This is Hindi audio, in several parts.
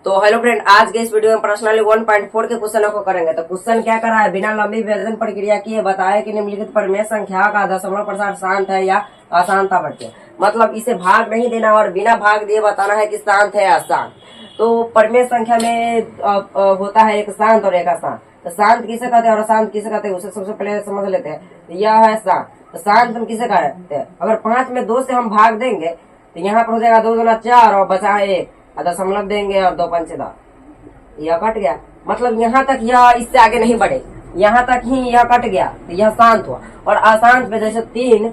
तो हेलो फ्रेंड, आज के इस वीडियो में पर्सनली 1.4 के क्वेश्चन को करेंगे। तो क्वेश्चन क्या करा है, बिना लंबी विभाजन प्रक्रिया किए बताया कि निम्नलिखित परिमेय संख्या का दशमलव प्रसार शांत है या अशांत आवृत्ति। मतलब इसे भाग नहीं देना और बिना भाग दिए बताना है कि शांत है या अशांत। तो परिमेय संख्या में होता है एक शांत और एक अशांत। तो शांत किसे कहते हैं और अशांत किसे कहते हैं उसे सबसे पहले समझ लेते हैं। तो यह है शांत। तो शांत हम किसे कहते हैं, अगर 5 में 2 से हम भाग देंगे तो यहाँ पर हो जाएगा 2 दूना 4 और बचा 1, दशमलव देंगे और 2 पंचे 10, यह कट गया। मतलब यहाँ तक यह इससे आगे नहीं बढ़े, यहाँ तक ही यह कट गया तो यह शांत हुआ। और अशांत पे जैसे 3,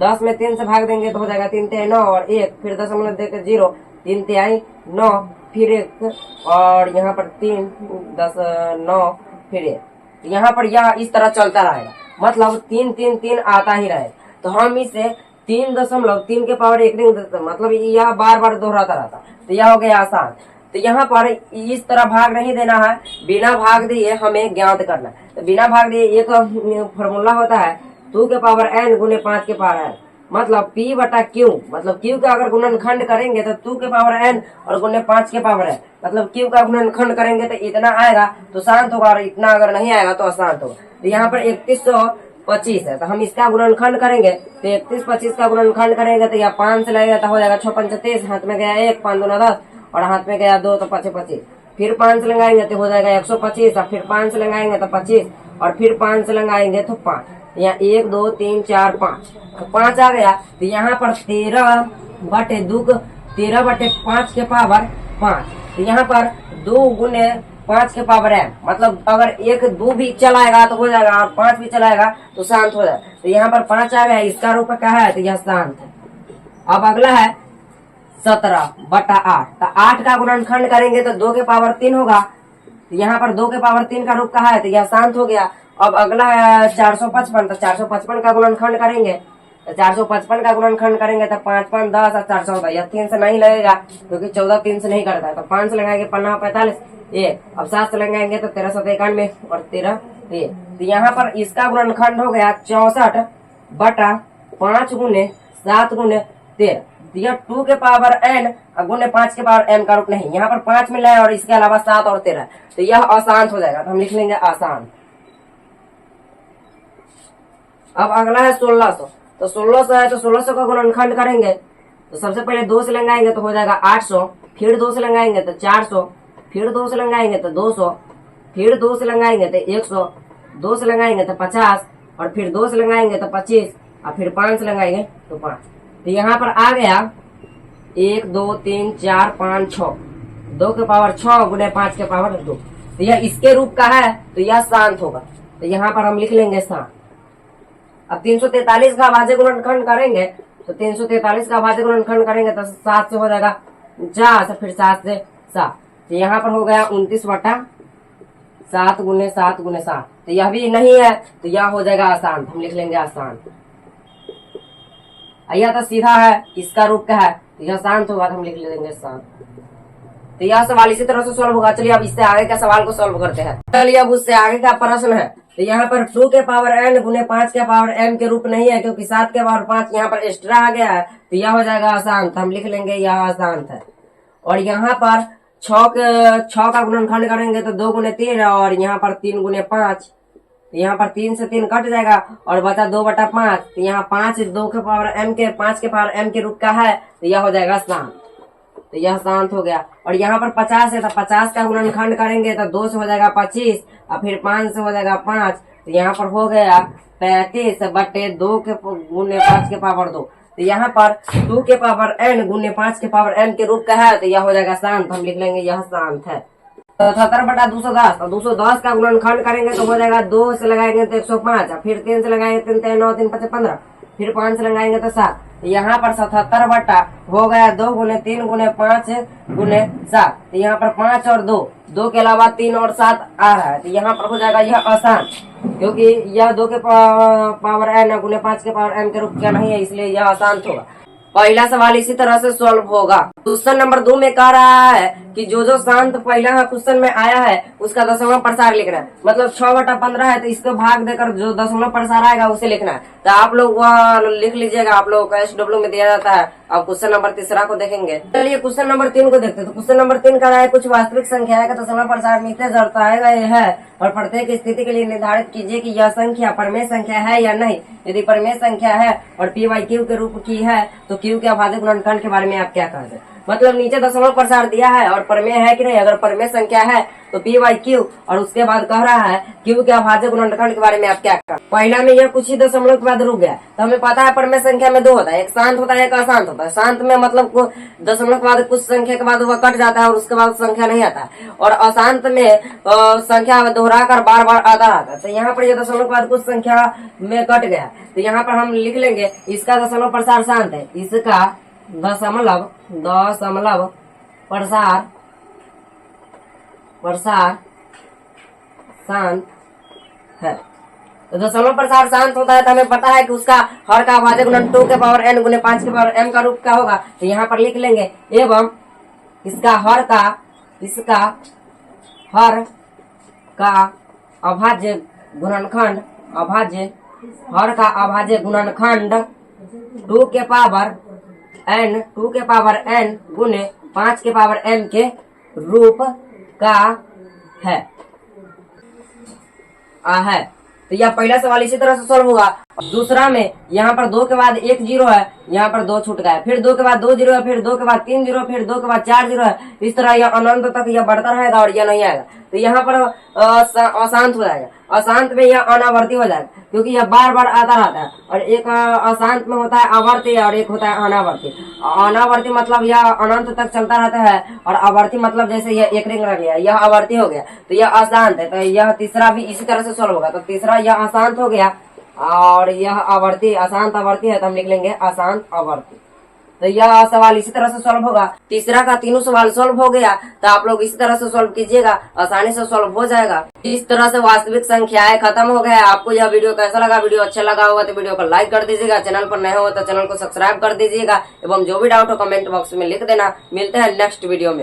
10 में 3 से भाग देंगे तो हो जाएगा 3 तिहाई 9 और 1, फिर दशमलव देकर 0, 3 तिहाई 9 फिर 1 और यहाँ पर 3 10 9 फिर 1। यहाँ पर यह इस तरह चलता रहेगा, मतलब 3 3 3 आता ही रहे। तो हम इसे 3.3 के पावर 1 नहीं देते, मतलब यह बार बार दोहराता रहता। तो यह हो गया आसान। तो यहाँ पर इस तरह भाग नहीं देना है, बिना भाग दिए हमें ज्ञात करना है। तो बिना भाग दिए एक फॉर्मूला होता है 2 के पावर n गुने 5 के पावर n, मतलब p बटा q। मतलब q का अगर गुणनखंड करेंगे तो 2 के पावर n और गुने 5 के पावर n, मतलब q का गुणनखंड करेंगे तो इतना आएगा तो शांत होगा और इतना अगर नहीं आएगा तो अशांत होगा। तो यहाँ पर 3125 है तो हम इसका गुणनखंड करेंगे तो 3125 का गुणनखंड करेंगे तो यह 5 से लगेगा तो हो जाएगा 6 पंच 30, हाथ में गया 1, 5 दूना 10 और हाथ में गया 2 तो 5 25, फिर 5 से लगाएंगे तो हो जाएगा 125 और फिर 5 से लगाएंगे तो 25 और फिर 5 से लगाएंगे तो 5, यहाँ 1 2 3 4 5 तो 5 आ गया। तो यहाँ पर 13/5 के पावर 5। तो यहाँ पर 2 गुने 5 के पावर m, मतलब अगर 1 2 भी चलाएगा तो हो जाएगा और 5 भी चलाएगा तो शांत हो जाएगा। तो यहाँ पर 5 आ गया, इसका रूप क्या है तो यह शांत है। अब अगला है 17/8। तो 8 का गुणनखंड करेंगे तो 2 के पावर 3 होगा। तो यहाँ पर 2 के पावर 3 का रूप क्या है तो यह शांत हो गया। अब अगला है 455। तो 455 का गुणनखंड करेंगे तो 455 का गुणनखंड करेंगे तो 5 5 10 और 414, यह 3 से नहीं लगेगा क्योंकि 14 3 से नहीं करता है। तो 5 से लगाएंगे 15 45 1, अब 7 से लगाएंगे तो 1391 और 13 1। तो यहाँ पर इसका गुणनखंड हो गया 64/5 गुने 7 गुने 13। यह 2 के पावर n गुने 5 के पावर m का रूप नहीं, यहाँ पर 5 मिला है और इसके अलावा 7 और 13, तो यह अशांत हो जाएगा। तो हम लिख लेंगे अशांत। अब अगला है 1600। तो 1600 है तो 1600 का गुणनखंड करेंगे तो सबसे पहले 2 से लगाएंगे तो हो जाएगा 800, फिर 2 से लगाएंगे तो 400, फिर 2 से लगाएंगे तो 200, फिर 2 से लगाएंगे तो 100, 2 से लगाएंगे तो 50 और फिर 2 से लगाएंगे तो 25 और फिर 5 से लगाएंगे तो 5। तो यहाँ पर आ गया 1 2 3 4 5 6, 2 के पावर 6 गुने 5 के पावर 2। तो यह इसके रूप का है तो यह शांत होगा। तो यहाँ पर हम लिख लेंगे शांत। अब 343 का भाज्य गुणनखंड करेंगे तो 343 का भाज्य गुणनखंड करेंगे तो 7 से हो जाएगा 4, फिर 7 से 7। तो यहाँ पर हो गया 29/7 गुने 7 गुने 7। तो यह भी नहीं है तो यह हो जाएगा अशांत। हम लिख लेंगे अशांत। यह तो सीधा है, इसका रूप क्या है तो यह शांत होगा तो हम लिख लेंगे शांत। तो यह सवाल इसी तरह से सॉल्व होगा। चलिए अब इससे आगे का सवाल को सॉल्व करते हैं। चलिए अब उससे आगे का प्रश्न है। तो यहाँ पर 2 के पावर n गुने 5 के पावर m के रूप नहीं है क्योंकि 7 के पावर 5 यहाँ पर एक्स्ट्रा आ गया है तो यह हो जाएगा अशांत। हम लिख लेंगे यह अशांत है। और यहाँ पर 6 का गुणनखंड करेंगे तो 2 गुने 3 और यहाँ पर 3 गुने 5, तो यहाँ पर 3 से 3 कट जाएगा और बचा 2/5। तो यहाँ 5 2 के पावर m के 5 के पावर m के रूप का है तो यह हो जाएगा शांत। तो यह शांत हो गया। और यहाँ पर 50 है तो 50 का गुणनखंड करेंगे तो 2 से हो जाएगा 25 और फिर 5 से हो जाएगा 5। तो यहाँ पर हो गया 35/2 के गुने 5 के पावर 2। तो यहाँ पर 2 के पावर n गुने 5 के पावर m के रूप का है तो यह हो जाएगा शांत। हम लिख लेंगे यह शांत है। 77/210। और 210 का गुणनखंड करेंगे तो हो जाएगा 2 से लगाएंगे तो 105 और फिर 3 से लगाएंगे 3 3 9 3 5 15, फिर 5 से लगाएंगे तो 7। तो यहाँ पर 77 बटा हो गया 2 गुने 3 गुने 5 गुने 7। तो यहाँ पर 5 और 2 के अलावा 3 और 7 आ रहा है तो यहाँ पर हो जाएगा यह अशांत क्योंकि यह 2 के पावर n गुने 5 के पावर m के रूप का नहीं है, इसलिए यह अशांत होगा। पहला सवाल इसी तरह से सॉल्व होगा। क्वेश्चन नंबर 2 में कह रहा है कि जो शांत पहला क्वेश्चन में आया है उसका दशमलव प्रसार लिखना है। मतलब 6/15 है तो इसको भाग देकर जो दशमलव प्रसार आएगा उसे लिखना है। तो आप लोग वह लिख लीजिएगा, आप लोग को SW में दिया जाता है। अब क्वेश्चन नंबर 3 को देखेंगे। चलिए क्वेश्चन नंबर 3 को देखते हैं। तो क्वेश्चन नंबर 3 का है कुछ वास्तविक संख्या का दशमलव प्रसार नीचे दर्शाया गया है और प्रत्येक स्थिति के लिए निर्धारित कीजिए कि यह संख्या परमेय संख्या है या नहीं। यदि परमेय संख्या है और P/Q के रूप की है तो Q के अभाज्य गुणनखंड के बारे में आप क्या कहते हैं। मतलब नीचे दशमलव प्रसार दिया है और परमेय है कि नहीं। अगर परमेय संख्या है तो P/Q और उसके बाद कह रहा है Q के अभाज्य गुणनखंड के बारे में आप क्या कहा। पहला में यह कुछ ही दशमलव के बाद रुक गया। तो हमें पता है परमेय संख्या में 2 होता है, एक शांत होता है एक अशांत होता है। शांत में मतलब दशमलव के बाद कुछ संख्या के बाद वह कट जाता है और उसके बाद संख्या नहीं आता है। और अशांत में संख्या दोहरा कर बार बार आता रहता है। तो यहाँ पर यह दशमलव के बाद कुछ संख्या में कट गया। तो यहाँ पर हम लिख लेंगे इसका दशमलव प्रसार शांत है। इसका दशमलव प्रसार शांत है। तो दशमलव प्रसार शांत होता है तो हमें पता है कि उसका हर का अभाज्य गुणन 2 के पावर n गुने 5 के पावर m का रूप क्या होगा। तो यहाँ पर लिख लेंगे एवं इसका हर का अभाज्य गुणनखंड हर का अभाज्य गुणनखंड 2 के पावर n गुने 5 के पावर m के रूप का है। तो यह पहला सवाल इसी तरह से सॉल्व होगा। दूसरा में यहाँ पर 2 के बाद 1 0 है, यहाँ पर 2 छूट गया। फिर 2 के बाद 2 0 है, फिर 2 के बाद 3 0, फिर 2 के बाद 4 0 है। इस तरह यह अनंत तक यह बढ़ता रहेगा और यह नहीं आएगा। तो यहाँ पर अशांत हो जाएगा। अशांत में यह अनावर्ती हो जाएगा क्योंकि यह बार बार आता रहता है। और एक अशांत में होता है आवर्ती और एक होता है अनावर्ती। अनावर्ती मतलब यह अनंत तक चलता रहता है और आवर्ती मतलब जैसे यह एक रिंग रह गया, यह आवर्ती हो गया। तो यह अशांत है। तो यह तीसरा भी इसी तरह से सॉल्व होगा। तो तीसरा यह अशांत हो गया और यह आवर्ती अशांत आवर्ती है तो हम लिख लेंगे अशांत आवर्ती। तो यह सवाल इसी तरह से सॉल्व होगा। तीसरा का तीनों सवाल सॉल्व हो गया। तो आप लोग इसी तरह से सॉल्व कीजिएगा, आसानी से सॉल्व हो जाएगा। इस तरह से वास्तविक संख्याएं खत्म हो गया। आपको यह वीडियो कैसा लगा? वीडियो अच्छा लगा होगा तो वीडियो को लाइक कर दीजिएगा। चैनल पर नए हो तो चैनल को सब्सक्राइब कर दीजिएगा एवं जो भी डाउट हो कमेंट बॉक्स में लिख देना। मिलते हैं नेक्स्ट वीडियो में।